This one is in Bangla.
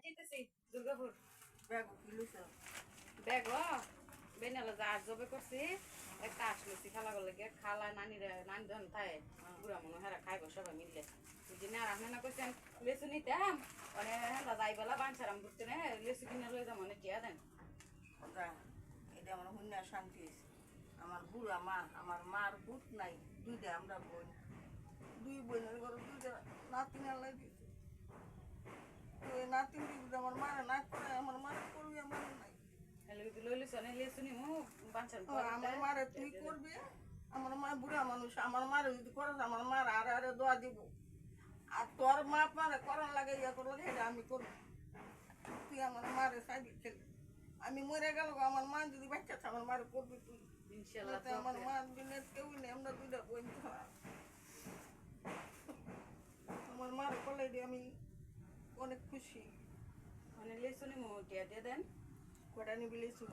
যেতেছি দুর্গাপুর ব্যাগ কিলোছ ব্যাগ বেনালা যা জবে করছি একটা আসলেছি খালা করলে গিয়ে খালা নানিরা নানি ধন থাকে বুড়া মনে হেরা খাইব সবাই মিললে দিনে আর আপনার কইছেন লেসু নিতাম মানে হ্যাঁ যাই বেলা বাঞ্ছারাম ঘুরতে না লেসু কিনে লই যাম মানে টিয়া দেন যা এটা আমার হুন্যা শান্তি হয়েছে আমার বুড়া মা আমার মার বুট নাই দুইটা আমরা বোন দুই বোনের ঘরে দুইটা নাতিন আল্লাহ দিয়েছে তো এই নাতিন দিদি আমার মারা না করে আমার মারা করবি আমার নাই লই লিস অনেক লেসু নিমু বাঞ্ছারাম আমার মারে তুই করবি আমার মা বুড়া মানুষ আমার মারে যদি করে আমার মার আরে আরে দোয়া দিব আর তোর মা মারে করার লাগে ইয়া করলে এটা আমি করবো তুই আমার মারে সাইডে খেলবি আমি মরে গেল আমার মা যদি বাচ্চা আছে আমার মারে করবি তুই ইনশাআল্লাহ আমার মা দিনের কেউ নেই আমরা দুইটা বোন আমার মার করলে আমি অনেক খুশি মানে লেসু নিমু টিয়া দিয়ে দেন কটা নিবি লিচু